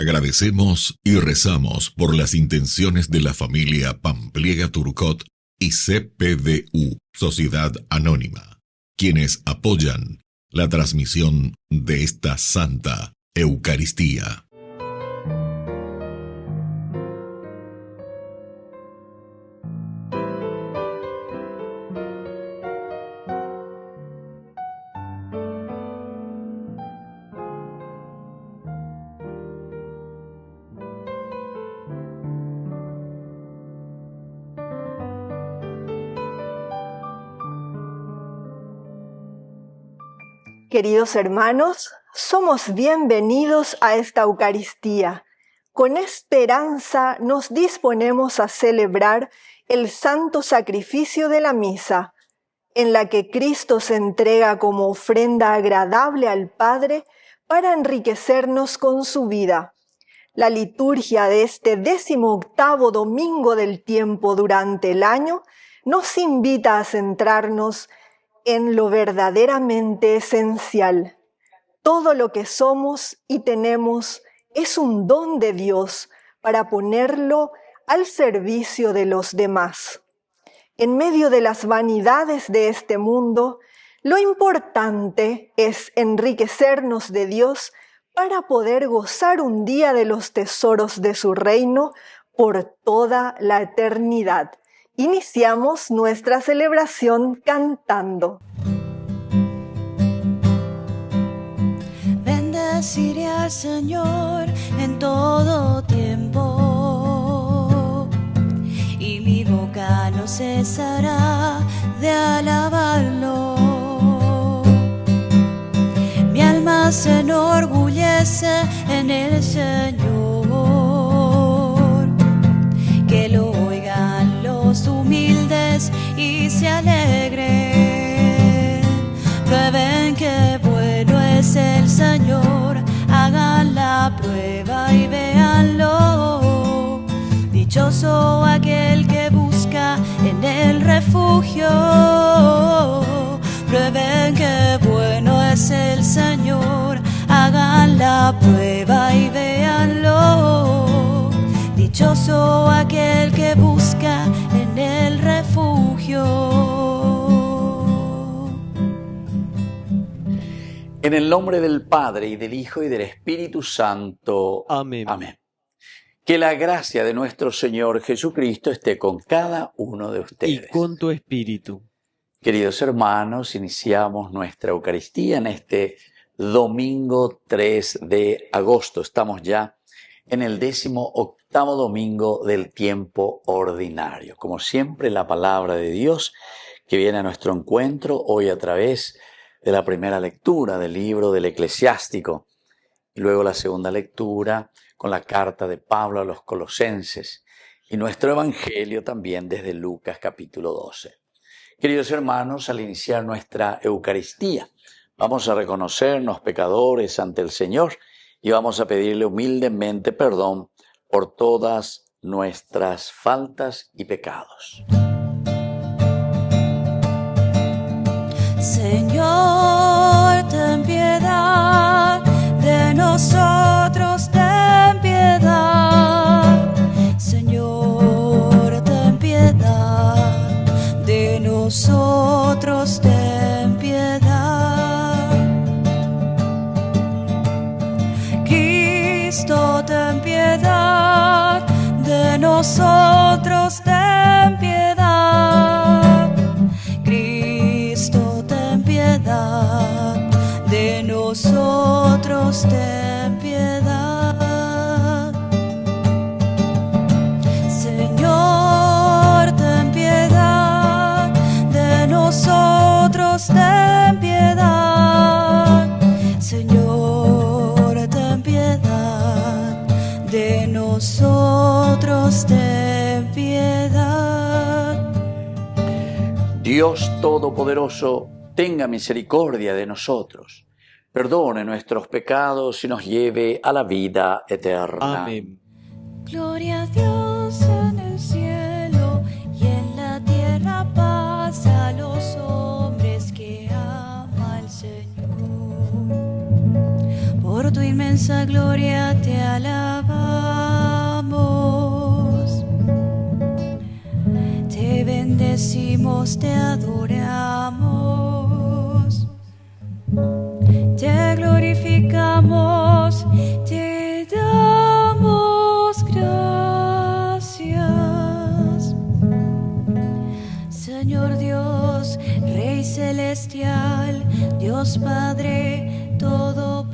Agradecemos y rezamos por las intenciones de la familia Pampliega Turcot y CPDU, Sociedad Anónima, quienes apoyan la transmisión de esta Santa Eucaristía. Queridos hermanos, somos bienvenidos a esta Eucaristía. Con esperanza nos disponemos a celebrar el santo sacrificio de la misa, en la que Cristo se entrega como ofrenda agradable al Padre para enriquecernos con su vida. La liturgia de este 18º domingo del tiempo durante el año nos invita a centrarnos en lo verdaderamente esencial. Todo lo que somos y tenemos es un don de Dios para ponerlo al servicio de los demás. En medio de las vanidades de este mundo, lo importante es enriquecernos de Dios para poder gozar un día de los tesoros de su reino por toda la eternidad. Iniciamos nuestra celebración cantando. Bendeciré al Señor en todo tiempo, y mi boca no cesará de alabarlo. Mi alma se enorgullece en el Señor, que lo oigan los humildes y se alegren. Prueben que bueno es el Señor, hagan la prueba y véanlo. Dichoso aquel que busca en el refugio. Prueben que bueno es el Señor, hagan la prueba y véanlo. Dichoso aquel que busca en el refugio. En el nombre del Padre, y del Hijo, y del Espíritu Santo. Amén. Amén. Que la gracia de nuestro Señor Jesucristo esté con cada uno de ustedes. Y con tu espíritu. Queridos hermanos, iniciamos nuestra Eucaristía en este domingo 3 de agosto. Estamos ya en el 18º domingo del tiempo ordinario. Como siempre, la palabra de Dios que viene a nuestro encuentro hoy a través de la primera lectura del libro del Eclesiástico y luego la segunda lectura con la carta de Pablo a los Colosenses y nuestro evangelio también desde Lucas capítulo 12. Queridos hermanos, al iniciar nuestra Eucaristía, vamos a reconocernos pecadores ante el Señor y vamos a pedirle humildemente perdón por todas nuestras faltas y pecados. Señor, ten piedad de nosotros, ten piedad. Señor, ten piedad de nosotros, ten piedad. Cristo, ten piedad de nosotros, ten piedad. Cristo, ten piedad de nosotros, ten piedad. Señor, ten piedad de nosotros, ten piedad. Señor, ten piedad de nosotros, ten piedad. Dios Todopoderoso, tenga misericordia de nosotros, perdone nuestros pecados y nos lleve a la vida eterna. Amén. Gloria a Dios en el cielo y en la tierra paz a los hombres que ama el Señor. Por tu inmensa gloria te alabamos. bendecimos, te adoramos, te glorificamos, te damos gracias. Señor Dios, Rey celestial, Dios Padre todopoderoso,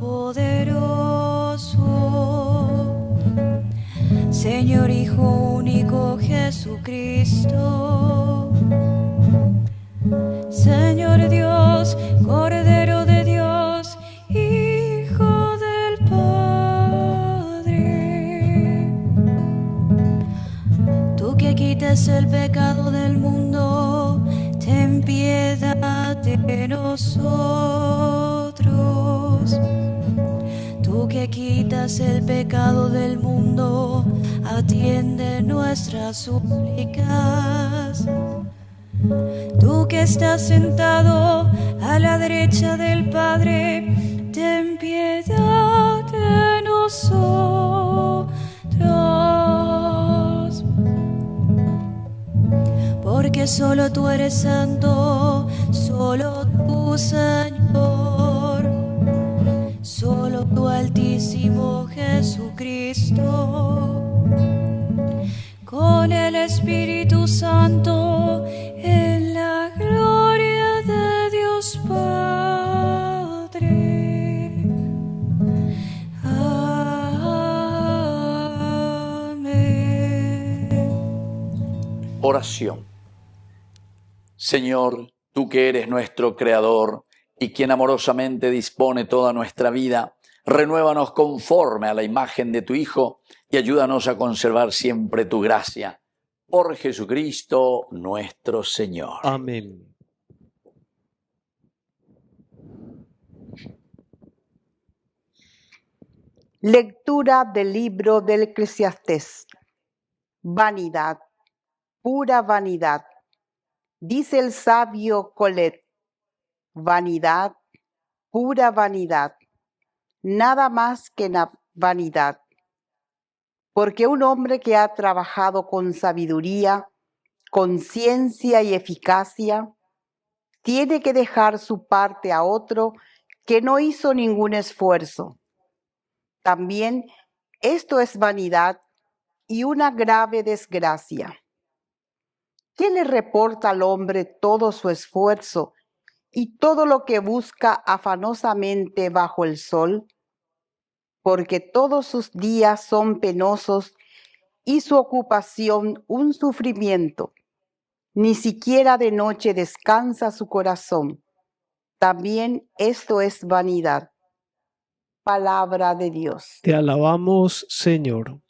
Señor Hijo único Jesucristo, Señor Dios, Cordero de Dios, Hijo del Padre, tú que quitas el pecado del mundo, ten piedad de nosotros. Tú que quitas el pecado del mundo, atiende nuestras súplicas. Tú que estás sentado a la derecha del Padre, ten piedad de nosotros. Porque solo tú eres santo, solo tú, Señor, solo tú, Altísimo Jesucristo, con el Espíritu Santo, en la gloria de Dios Padre. Amén. Oración. Señor, tú que eres nuestro Creador y quien amorosamente dispone toda nuestra vida, renuévanos conforme a la imagen de tu Hijo y ayúdanos a conservar siempre tu gracia. Por Jesucristo nuestro Señor. Amén. Lectura del libro del Eclesiastés. Vanidad, pura vanidad. Dice el sabio Colet, vanidad, pura vanidad, nada más que vanidad. Porque un hombre que ha trabajado con sabiduría, con ciencia y eficacia, tiene que dejar su parte a otro que no hizo ningún esfuerzo. También esto es vanidad y una grave desgracia. ¿Qué le reporta al hombre todo su esfuerzo y todo lo que busca afanosamente bajo el sol? Porque todos sus días son penosos y su ocupación un sufrimiento. Ni siquiera de noche descansa su corazón. También esto es vanidad. Palabra de Dios. Te alabamos, Señor.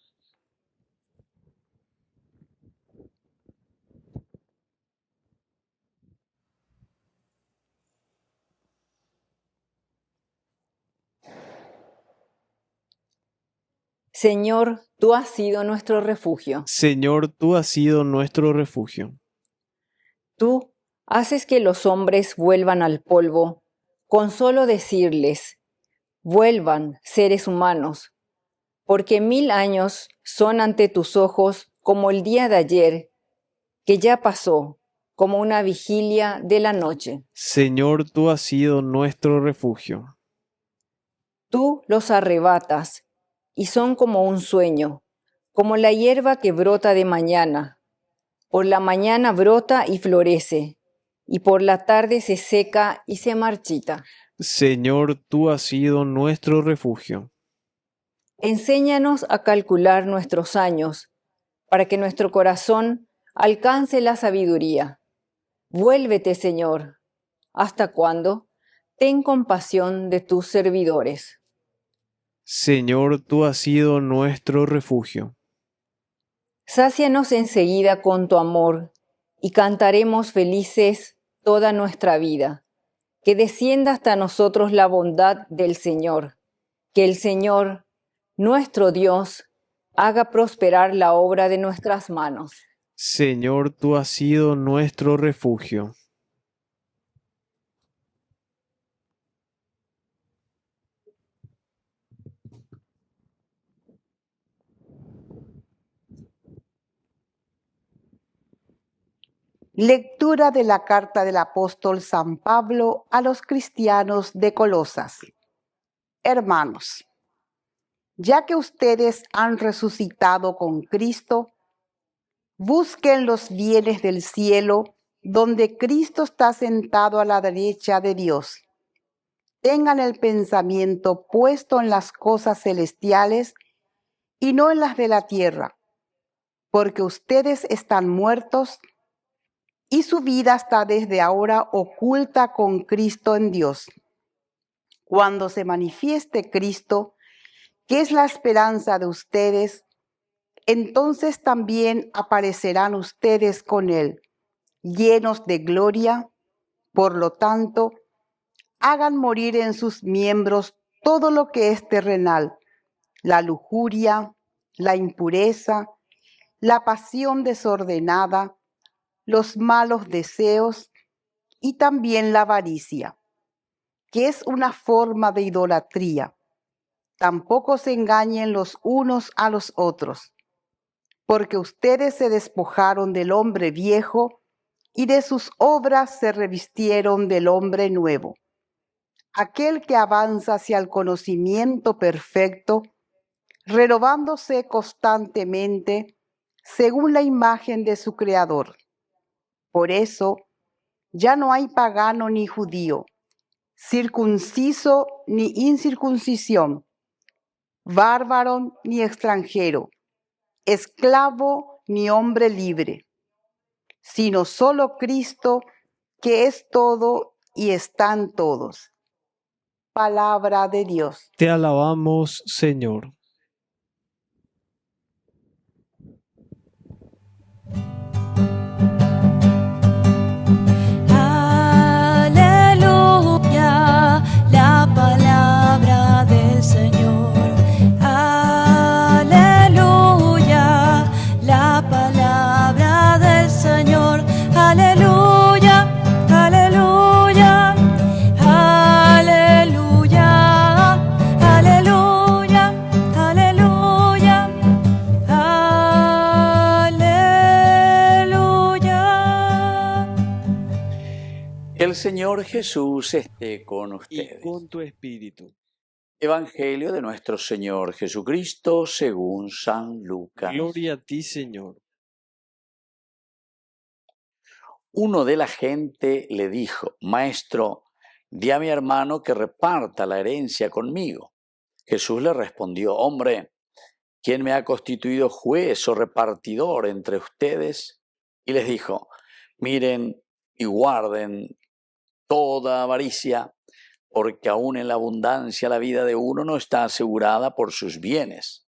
Señor, tú has sido nuestro refugio. Señor, tú has sido nuestro refugio. Tú haces que los hombres vuelvan al polvo, con solo decirles, vuelvan, seres humanos, porque 1000 años son ante tus ojos como el día de ayer, que ya pasó, como una vigilia de la noche. Señor, tú has sido nuestro refugio. Tú los arrebatas, y son como un sueño, como la hierba que brota de mañana. Por la mañana brota y florece, y por la tarde se seca y se marchita. Señor, tú has sido nuestro refugio. Enséñanos a calcular nuestros años, para que nuestro corazón alcance la sabiduría. Vuélvete, Señor. ¿Hasta cuándo? Ten compasión de tus servidores. Señor, tú has sido nuestro refugio. Sácianos enseguida con tu amor, y cantaremos felices toda nuestra vida. Que descienda hasta nosotros la bondad del Señor. Que el Señor, nuestro Dios, haga prosperar la obra de nuestras manos. Señor, tú has sido nuestro refugio. Lectura de la carta del apóstol San Pablo a los cristianos de Colosas. Hermanos, ya que ustedes han resucitado con Cristo, busquen los bienes del cielo, donde Cristo está sentado a la derecha de Dios. Tengan el pensamiento puesto en las cosas celestiales y no en las de la tierra, porque ustedes están muertos y su vida está desde ahora oculta con Cristo en Dios. Cuando se manifieste Cristo, que es la esperanza de ustedes, entonces también aparecerán ustedes con Él, llenos de gloria. Por lo tanto, hagan morir en sus miembros todo lo que es terrenal, la lujuria, la impureza, la pasión desordenada, los malos deseos y también la avaricia, que es una forma de idolatría. Tampoco se engañen los unos a los otros, porque ustedes se despojaron del hombre viejo y de sus obras se revistieron del hombre nuevo, aquel que avanza hacia el conocimiento perfecto, renovándose constantemente según la imagen de su Creador. Por eso, ya no hay pagano ni judío, circunciso ni incircuncisión, bárbaro ni extranjero, esclavo ni hombre libre, sino solo Cristo, que es todo y están todos. Palabra de Dios. Te alabamos, Señor. Aleluya, la palabra del Señor. Aleluya, la palabra del Señor. Aleluya, aleluya, aleluya, aleluya, aleluya, aleluya. El Señor Jesús esté con Y ustedes. con tu espíritu. Evangelio de nuestro Señor Jesucristo según San Lucas. Gloria a ti, Señor. Uno de la gente le dijo: Maestro, di a mi hermano que reparta la herencia conmigo. Jesús le respondió: Hombre, ¿quién me ha constituido juez o repartidor entre ustedes? Y les dijo: Miren y guarden toda avaricia, porque aún en la abundancia la vida de uno no está asegurada por sus bienes.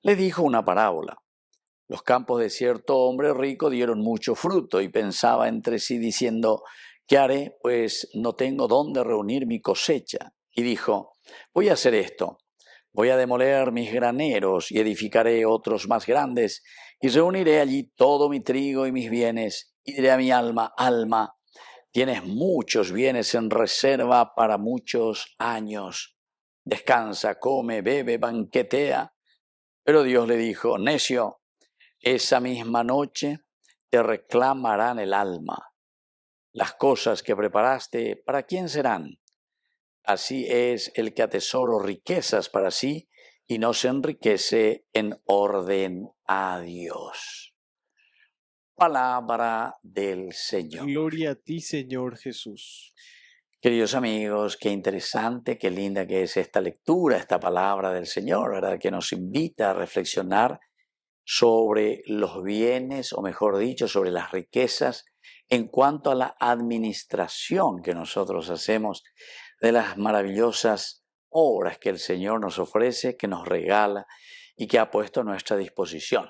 Le dijo una parábola. Los campos de cierto hombre rico dieron mucho fruto y pensaba entre sí diciendo: ¿qué haré? Pues no tengo dónde reunir mi cosecha. Y dijo: voy a hacer esto. Voy a demoler mis graneros y edificaré otros más grandes y reuniré allí todo mi trigo y mis bienes y diré a mi alma: alma, tienes muchos bienes en reserva para muchos años. Descansa, come, bebe, banquetea. Pero Dios le dijo: necio, esa misma noche te reclamarán el alma. Las cosas que preparaste, ¿para quién serán? Así es el que atesora riquezas para sí y no se enriquece en orden a Dios. Palabra del Señor. Gloria a ti, Señor Jesús. Queridos amigos, qué interesante, qué linda que es esta lectura, esta palabra del Señor, ¿verdad? Que nos invita a reflexionar sobre los bienes, o mejor dicho, sobre las riquezas, en cuanto a la administración que nosotros hacemos de las maravillosas obras que el Señor nos ofrece, que nos regala y que ha puesto a nuestra disposición.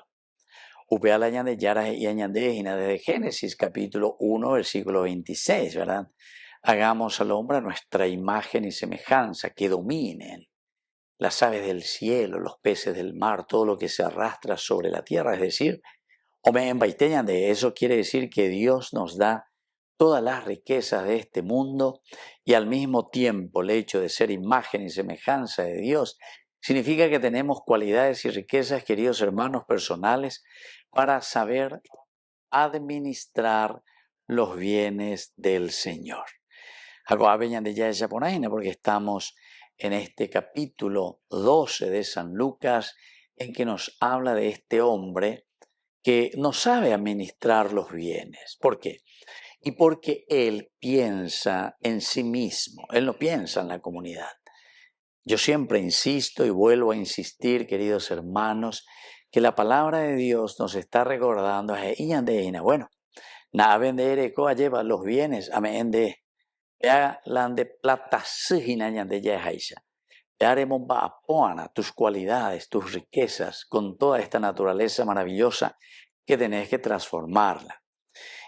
Upea la añade yara y añandejina desde Génesis capítulo 1, versículo 26, ¿verdad? Hagamos al hombre a nuestra imagen y semejanza, que dominen las aves del cielo, los peces del mar, todo lo que se arrastra sobre la tierra, es decir, de eso quiere decir que Dios nos da todas las riquezas de este mundo y al mismo tiempo el hecho de ser imagen y semejanza de Dios significa que tenemos cualidades y riquezas, queridos hermanos, personales para saber administrar los bienes del Señor. Acá veñan de ya de japonaina porque estamos en este capítulo 12 de San Lucas en que nos habla de este hombre que no sabe administrar los bienes. ¿Por qué? Y porque él piensa en sí mismo, él no piensa en la comunidad. Yo siempre insisto y vuelvo a insistir, queridos hermanos, que la palabra de Dios nos está recordando, bueno, nada vender lleva los bienes, amén de plata de yahaisha. Haremos tus cualidades, tus riquezas, con toda esta naturaleza maravillosa que tenés que transformarla.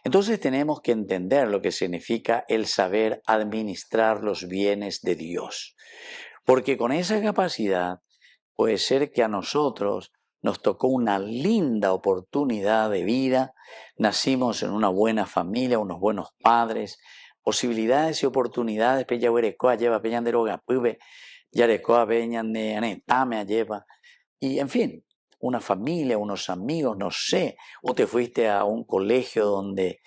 Entonces tenemos que entender lo que significa el saber administrar los bienes de Dios. Porque con esa capacidad puede ser que a nosotros nos tocó una linda oportunidad de vida, nacimos en una buena familia, unos buenos padres, posibilidades y oportunidades, y en fin, una familia, unos amigos, no sé, o te fuiste a un colegio donde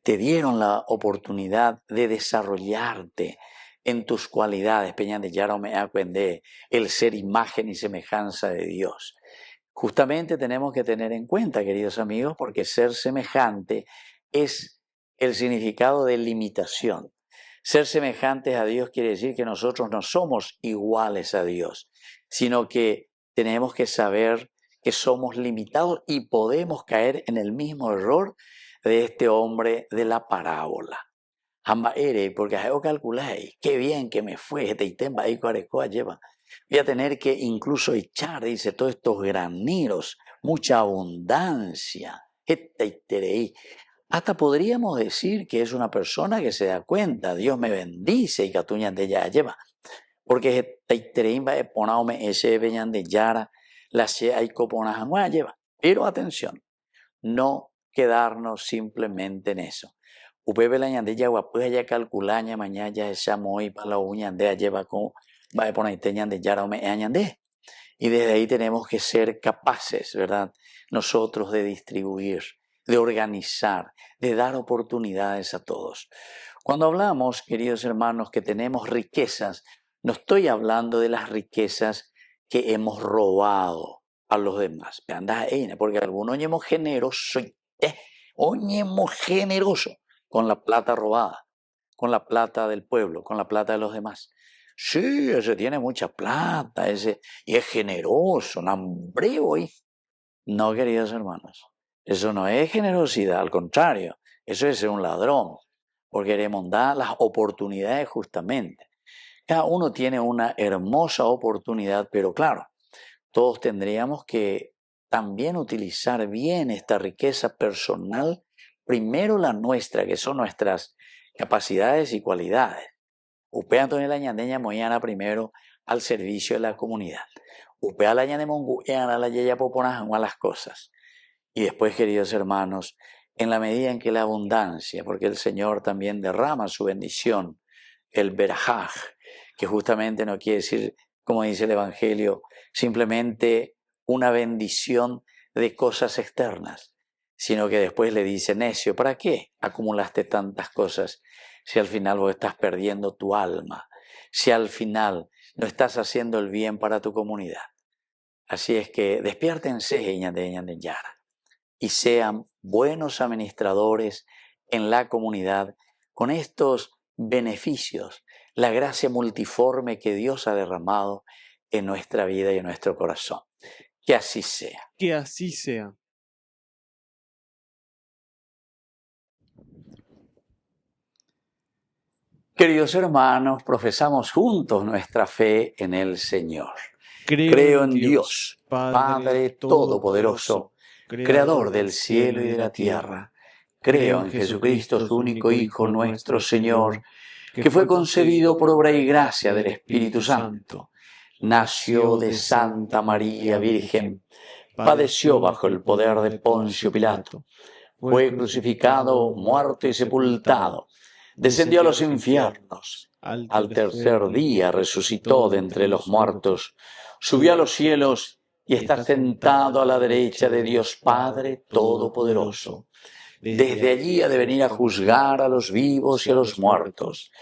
te dieron la oportunidad de desarrollarte en tus cualidades, el ser imagen y semejanza de Dios. Justamente tenemos que tener en cuenta, queridos amigos, porque ser semejante es el significado de limitación. Ser semejantes a Dios quiere decir que nosotros no somos iguales a Dios, sino que tenemos que saber que somos limitados y podemos caer en el mismo error de este hombre de la parábola. Porque calculáis, qué bien que me fue, voy a tener que incluso echar, dice, todos estos graneros, mucha abundancia. Hasta podríamos decir que es una persona que se da cuenta, Dios me bendice y catuñan de ya lleva. Porque ese veñan de yara, la se hay coponas lleva. Pero atención, no quedarnos simplemente en eso. Upebe la ñandella guapuja ya calculaña mañana ya esa muy para la uña de lleva como va a poner teñan de yara o me añande. Y desde ahí tenemos que ser capaces, ¿verdad? Nosotros de distribuir, de organizar, de dar oportunidades a todos. Cuando hablamos, queridos hermanos, que tenemos riquezas, no estoy hablando de las riquezas que hemos robado a los demás. Porque algunos somos generosos, generoso con la plata robada, con la plata del pueblo, con la plata de los demás. Sí, ese tiene mucha plata, ese y es generoso, nambreo. No, queridos hermanos, eso no es generosidad, al contrario, eso es ser un ladrón, porque queremos dar las oportunidades justamente. Cada uno tiene una hermosa oportunidad, pero claro, todos tendríamos que también utilizar bien esta riqueza personal, primero la nuestra, que son nuestras capacidades y cualidades. Upea Antonio Ñandeña Moyana primero al servicio de la comunidad. Upea la Ñande Monguiana la Yeya Poponajan a las cosas. Y después, queridos hermanos, en la medida en que la abundancia, porque el Señor también derrama su bendición, el berajaj, que justamente no quiere decir, como dice el Evangelio, simplemente una bendición de cosas externas, sino que después le dice, necio, ¿para qué acumulaste tantas cosas si al final vos estás perdiendo tu alma? Si al final no estás haciendo el bien para tu comunidad. Así es que despiértense, Yara, y sean buenos administradores en la comunidad con estos beneficios, la gracia multiforme que Dios ha derramado en nuestra vida y en nuestro corazón. Que así sea. Que así sea. Queridos hermanos, profesamos juntos nuestra fe en el Señor. Creo en Dios, Padre Todopoderoso, Creador del cielo y de la tierra. Creo en Jesucristo, su único Hijo, nuestro Señor, que fue concebido por obra y gracia del Espíritu Santo. Nació de Santa María Virgen, padeció bajo el poder de Poncio Pilato, fue crucificado, muerto y sepultado, descendió a los infiernos, al tercer día resucitó de entre los muertos, subió a los cielos y está sentado a la derecha de Dios Padre Todopoderoso. Desde allí ha de venir a juzgar a los vivos y a los muertos.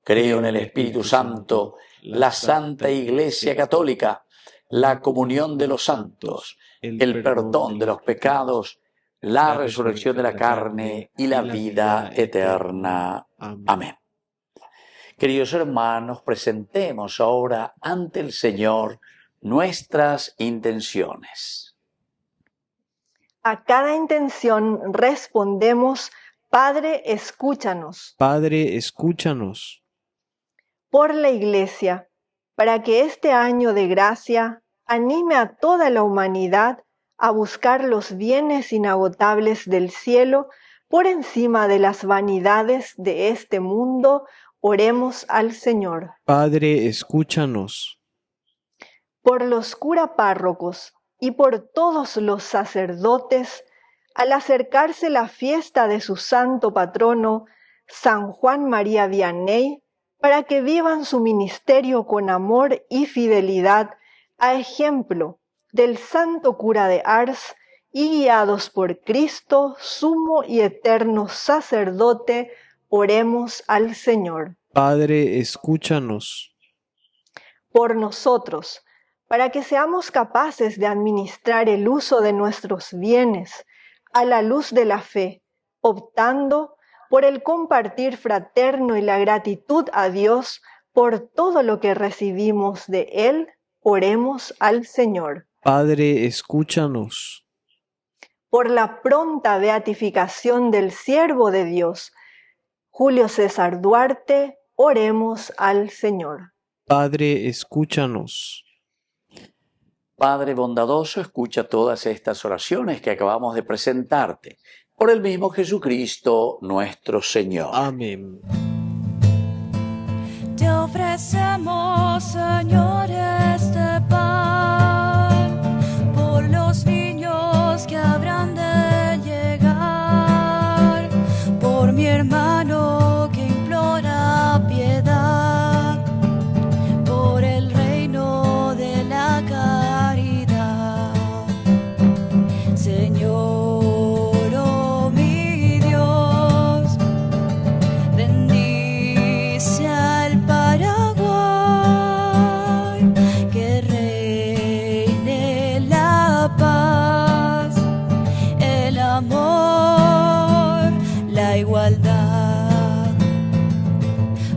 Creo en el Espíritu Santo, la Santa Iglesia Católica, la comunión de los santos, el perdón de los pecados, la resurrección de la carne y la vida eterna. Amén. Queridos hermanos, presentemos ahora ante el Señor nuestras intenciones. A cada intención respondemos, Padre, escúchanos. Padre, escúchanos. Por la Iglesia, para que este año de gracia anime a toda la humanidad a buscar los bienes inagotables del cielo por encima de las vanidades de este mundo, oremos al Señor. Padre, escúchanos. Por los cura párrocos y por todos los sacerdotes, al acercarse la fiesta de su santo patrono, San Juan María Vianney, para que vivan su ministerio con amor y fidelidad, a ejemplo del santo cura de Ars, y guiados por Cristo, sumo y eterno sacerdote, oremos al Señor. Padre, escúchanos. Por nosotros, para que seamos capaces de administrar el uso de nuestros bienes a la luz de la fe, optando por el compartir fraterno y la gratitud a Dios por todo lo que recibimos de Él, oremos al Señor. Padre, escúchanos. Por la pronta beatificación del siervo de Dios, Julio César Duarte, oremos al Señor. Padre, escúchanos. Padre bondadoso, escucha todas estas oraciones que acabamos de presentarte. Por el mismo Jesucristo nuestro Señor. Amén. Te ofrecemos, Señor, este pan, por los niños que habrán de llegar, por mi hermano que implora piedad, por el reino de la caridad. Señor, oh mi Dios, bendice al Paraguay, que reine la paz, el amor, la igualdad.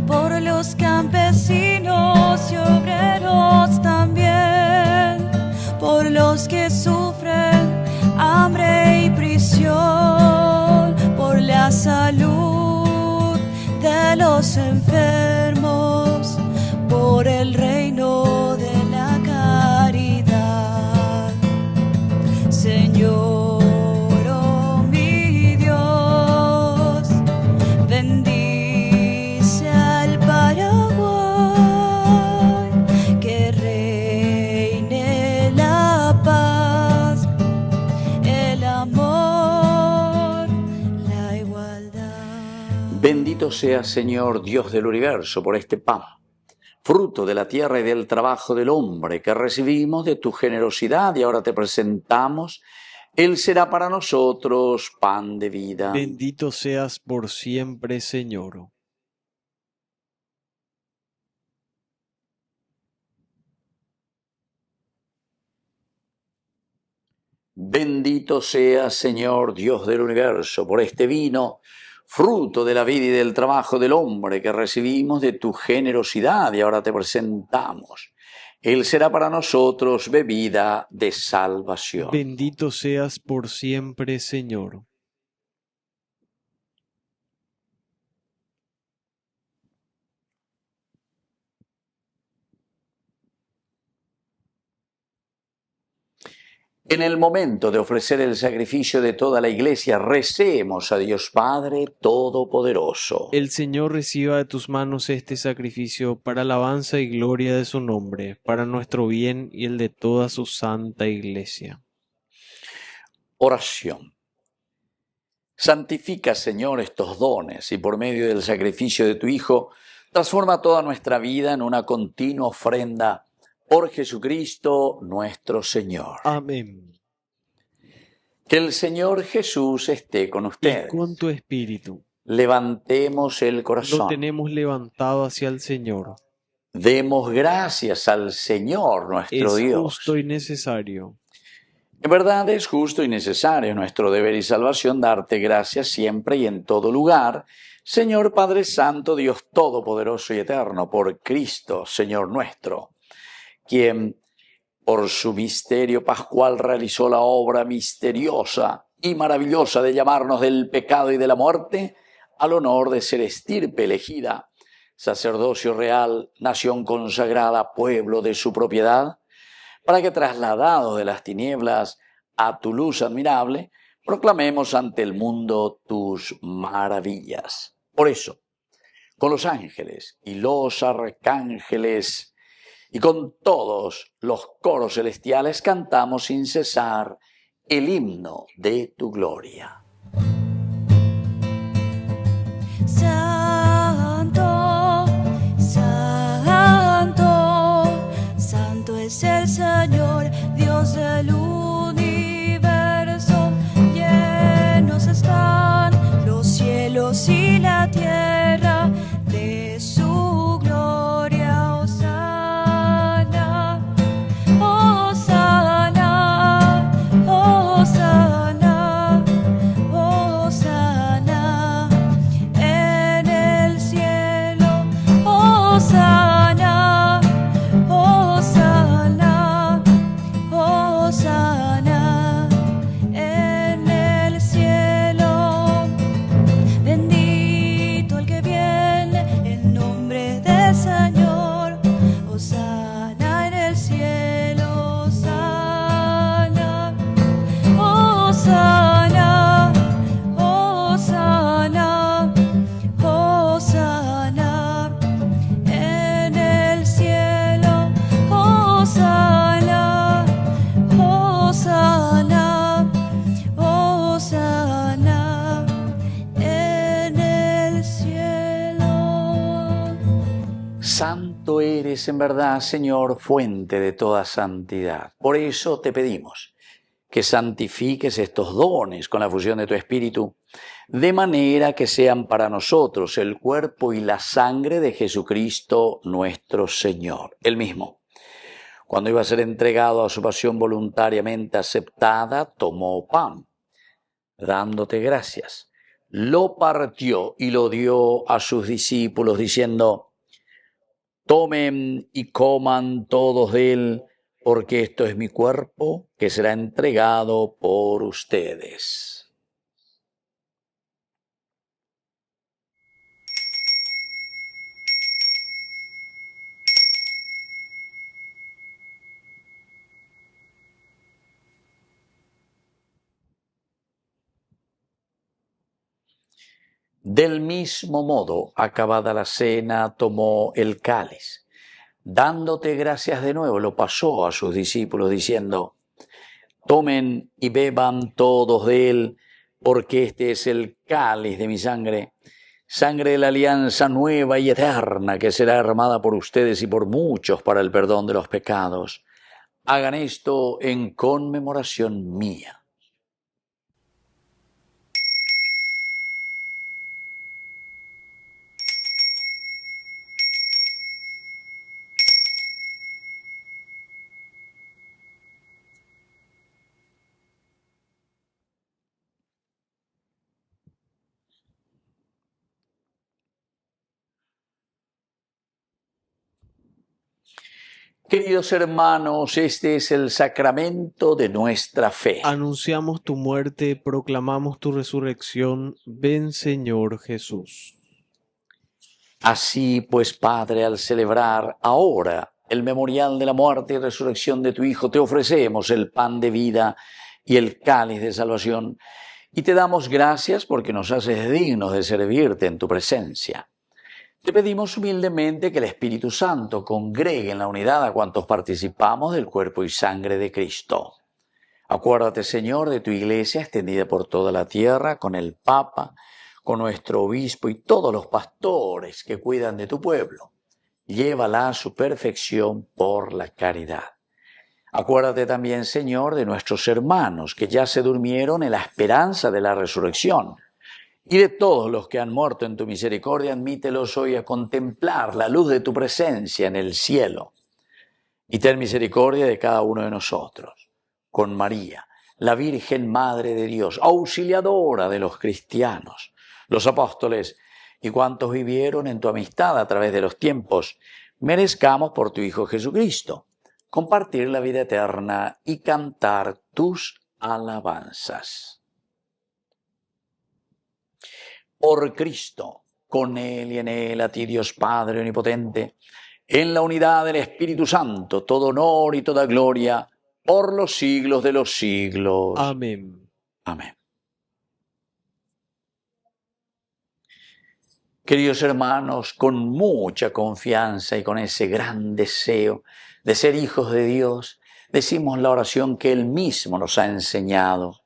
Por los campesinos y obreros también, por los que sufren hambre y prisión, por la salud de los enfermos, por el reino de la caridad. Señor, oh mi Dios, bendice al Paraguay, que reine la paz, el amor, la igualdad. Bendito seas, Señor, Dios del universo, por este pan, fruto de la tierra y del trabajo del hombre que recibimos de tu generosidad y ahora te presentamos. Él será para nosotros pan de vida. Bendito seas por siempre, Señor. Bendito seas, Señor, Dios del universo, por este vino, fruto de la vida y del trabajo del hombre que recibimos de tu generosidad y ahora te presentamos. Él será para nosotros bebida de salvación. Bendito seas por siempre, Señor. En el momento de ofrecer el sacrificio de toda la Iglesia, recemos a Dios Padre Todopoderoso. El Señor reciba de tus manos este sacrificio para alabanza y gloria de su nombre, para nuestro bien y el de toda su santa Iglesia. Oración. Santifica, Señor, estos dones y por medio del sacrificio de tu Hijo, transforma toda nuestra vida en una continua ofrenda por Jesucristo nuestro Señor. Amén. Que el Señor Jesús esté con y ustedes. con tu espíritu. Levantemos el Lo corazón. tenemos levantado hacia el Señor. Demos gracias al Señor nuestro Es Dios. justo y necesario. En verdad es justo y necesario nuestro deber y salvación darte gracias siempre y en todo lugar, Señor Padre Santo, Dios Todopoderoso y Eterno, por Cristo, Señor nuestro, quien por su misterio pascual realizó la obra misteriosa y maravillosa de llamarnos del pecado y de la muerte al honor de ser estirpe elegida, sacerdocio real, nación consagrada, pueblo de su propiedad, para que trasladados de las tinieblas a tu luz admirable, proclamemos ante el mundo tus maravillas. Por eso, con los ángeles y los arcángeles y con todos los coros celestiales cantamos sin cesar el himno de tu gloria. Santo, santo, santo es el Señor, Dios del universo. Llenos están los cielos y la tierra de su gloria. Hosana, hosana, hosana, hosana en el cielo. Hosana, hosana, hosana en el cielo. Bendito el que viene en nombre del Señor. Hosana en el cielo. Hosana, hosana, hosana, hosana en el cielo. Hosana, hosana, hosana en el cielo. Santo eres en verdad, Señor, fuente de toda santidad. Por eso te pedimos que santifiques estos dones con la fusión de tu Espíritu, de manera que sean para nosotros el cuerpo y la sangre de Jesucristo nuestro Señor. Él mismo, cuando iba a ser entregado a su pasión voluntariamente aceptada, tomó pan, dándote gracias, lo partió y lo dio a sus discípulos, diciendo: tomen y coman todos de él, porque esto es mi cuerpo que será entregado por ustedes. Del mismo modo, acabada la cena, tomó el cáliz. Dándote gracias de nuevo, lo pasó a sus discípulos, diciendo: tomen y beban todos de él, porque este es el cáliz de mi sangre, sangre de la alianza nueva y eterna, que será derramada por ustedes y por muchos para el perdón de los pecados. Hagan esto en conmemoración mía. Queridos hermanos, este es el sacramento de nuestra fe. Anunciamos tu muerte, proclamamos tu resurrección. Ven, Señor Jesús. Así pues, Padre, al celebrar ahora el memorial de la muerte y resurrección de tu Hijo, te ofrecemos el pan de vida y el cáliz de salvación, y te damos gracias porque nos haces dignos de servirte en tu presencia. Te pedimos humildemente que el Espíritu Santo congregue en la unidad a cuantos participamos del cuerpo y sangre de Cristo. Acuérdate, Señor, de tu Iglesia extendida por toda la tierra, con el Papa, con nuestro obispo y todos los pastores que cuidan de tu pueblo. Llévala a su perfección por la caridad. Acuérdate también, Señor, de nuestros hermanos que ya se durmieron en la esperanza de la resurrección. Y de todos los que han muerto en tu misericordia, admítelos hoy a contemplar la luz de tu presencia en el cielo. Y ten misericordia de cada uno de nosotros. Con María, la Virgen Madre de Dios, auxiliadora de los cristianos, los apóstoles y cuantos vivieron en tu amistad a través de los tiempos, merezcamos por tu Hijo Jesucristo compartir la vida eterna y cantar tus alabanzas. Por Cristo, con Él y en Él, a ti Dios Padre Omnipotente, en la unidad del Espíritu Santo, todo honor y toda gloria, por los siglos de los siglos. Amén. Amén. Queridos hermanos, con mucha confianza y con ese gran deseo de ser hijos de Dios, decimos la oración que Él mismo nos ha enseñado.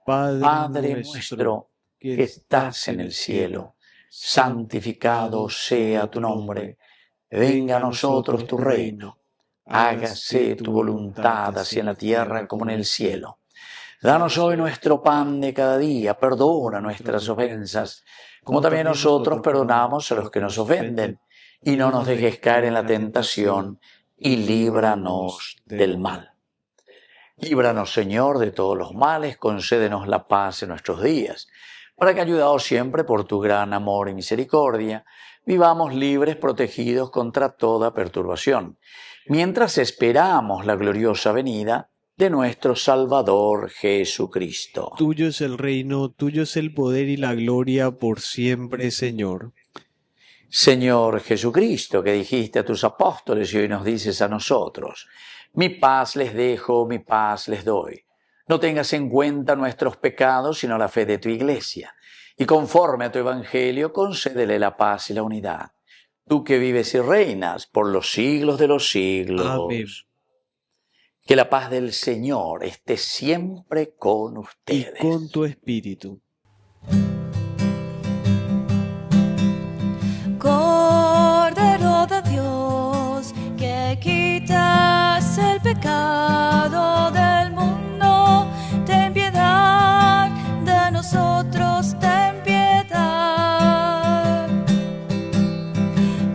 Padre nuestro, que estás en el cielo, santificado sea tu nombre. Venga a nosotros tu reino. Hágase tu voluntad, así en la tierra como en el cielo. Danos hoy nuestro pan de cada día. Perdona nuestras ofensas, como también nosotros perdonamos a los que nos ofenden. Y no nos dejes caer en la tentación, y líbranos del mal. Líbranos, Señor, de todos los males, concédenos la paz en nuestros días, para que, ayudados siempre por tu gran amor y misericordia, vivamos libres, protegidos contra toda perturbación, mientras esperamos la gloriosa venida de nuestro Salvador Jesucristo. Tuyo es el reino, tuyo es el poder y la gloria por siempre, Señor. Señor Jesucristo, que dijiste a tus apóstoles y hoy nos dices a nosotros, mi paz les dejo, mi paz les doy. No tengas en cuenta nuestros pecados, sino la fe de tu Iglesia. Y conforme a tu Evangelio, concédele la paz y la unidad. Tú que vives y reinas por los siglos de los siglos. Amén. Que la paz del Señor esté siempre con ustedes. Y con tu espíritu. Cordero de Dios, que quitas el pecado del mundo, ten piedad de nosotros, ten piedad.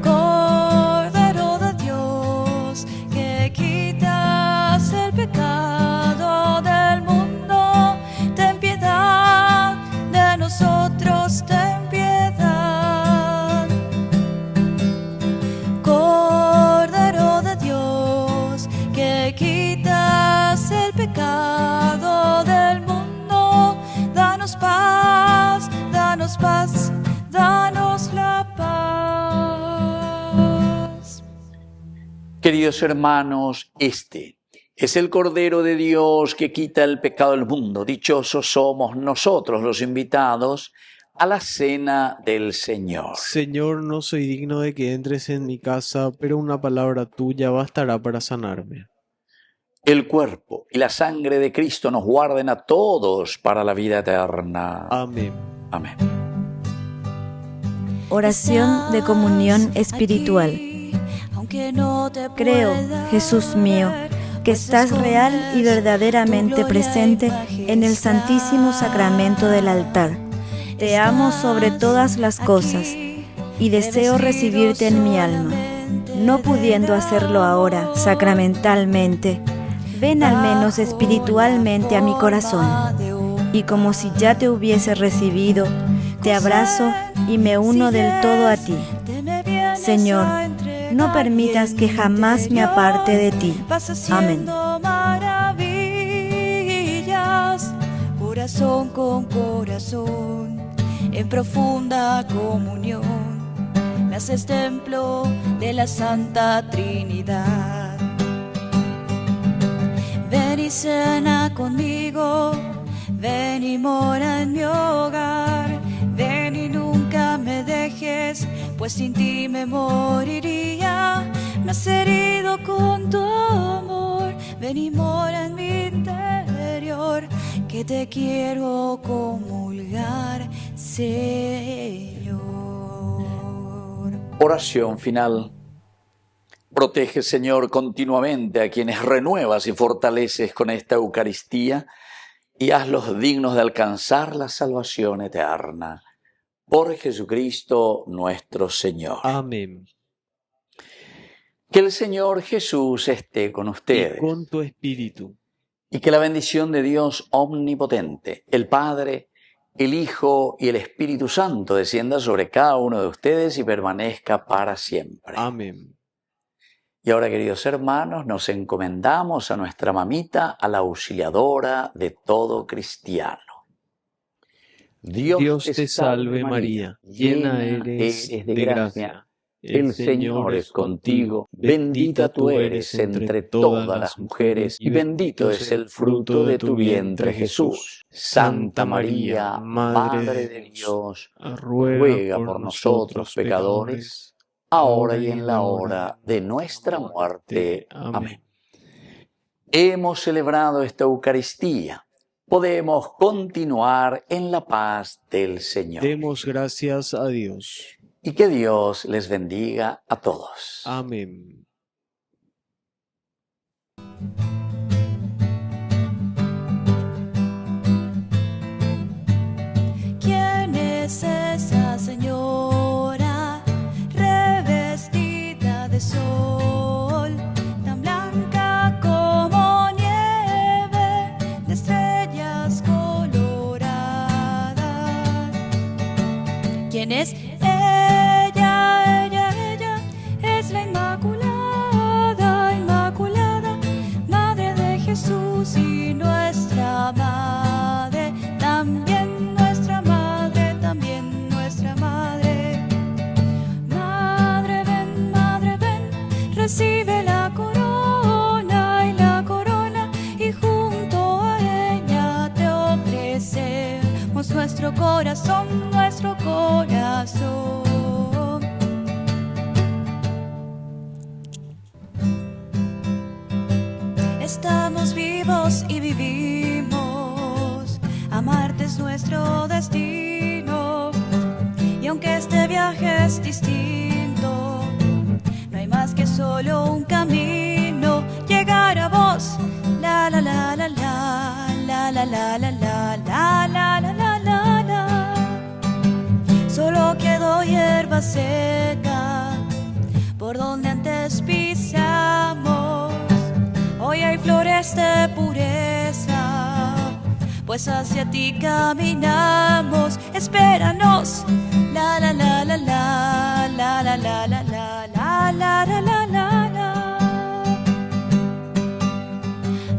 Cordero de Dios, que quitas el pecado del mundo, ten piedad de nosotros, ten piedad. Cordero de Dios, que quitas el pecado del mundo, danos paz, danos paz, danos la paz. Queridos hermanos, este es el Cordero de Dios que quita el pecado del mundo. Dichosos somos nosotros los invitados a la cena del Señor. Señor, no soy digno de que entres en mi casa, pero una palabra tuya bastará para sanarme. El cuerpo y la sangre de Cristo nos guarden a todos para la vida eterna. Amén. Amén. Oración de comunión espiritual. Creo, Jesús mío, que estás real y verdaderamente presente en el Santísimo Sacramento del altar. Te amo sobre todas las cosas y deseo recibirte en mi alma. No pudiendo hacerlo ahora sacramentalmente, ven al menos espiritualmente a mi corazón. Y como si ya te hubiese recibido, te abrazo y me uno del todo a ti. Señor, no permitas que jamás me aparte de ti. Amén. Corazón con corazón, en profunda comunión, me haces templo de la Santa Trinidad. Ven y cena conmigo, ven y mora en mi hogar, ven y nunca me dejes, pues sin ti me moriría. Me has herido con tu amor, ven y mora en mi interior, que te quiero comulgar, Señor. Oración final. Protege, Señor, continuamente a quienes renuevas y fortaleces con esta Eucaristía y hazlos dignos de alcanzar la salvación eterna. Por Jesucristo nuestro Señor. Amén. Que el Señor Jesús esté con ustedes. Y con tu espíritu. Y que la bendición de Dios omnipotente, el Padre, el Hijo y el Espíritu Santo descienda sobre cada uno de ustedes y permanezca para siempre. Amén. Y ahora, queridos hermanos, nos encomendamos a nuestra mamita, a la auxiliadora de todo cristiano. Dios te salve María, llena eres de gracia. El Señor es contigo, bendita tú eres entre todas las mujeres, y bendito es el fruto de tu vientre, Jesús. Santa María, Madre de Dios, ruega por nosotros pecadores, ahora y en la hora de nuestra muerte. Amén. Hemos celebrado esta Eucaristía. Podemos continuar en la paz del Señor. Demos gracias a Dios. Y que Dios les bendiga a todos. Amén. ¿Quién es esa señora revestida de sol, tan blanca como nieve, de estrellas coloradas? ¿Quién es ella es la Inmaculada, Madre de Jesús y nuestra Madre, también nuestra Madre, Madre ven, recibe la corona, y junto a ella te ofrecemos nuestro corazón. Estamos vivos y vivimos, amarte es nuestro destino, y aunque este viaje es distinto, no hay más que solo un camino, llegar a vos, la la la la la la la la la la la la la la la. Solo quedó hierba seca por donde antes pisamos. Hoy hay flores de pureza, pues hacia ti caminamos. Espéranos, la la la la la la la la la la la la la la la.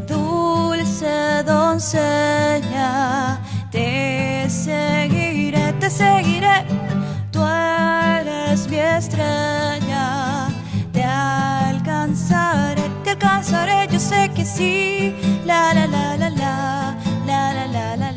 Dulce doncella, te seguiré, tú eres mi estrella, te alcanzaré, yo sé que sí, la la la la la la la la la.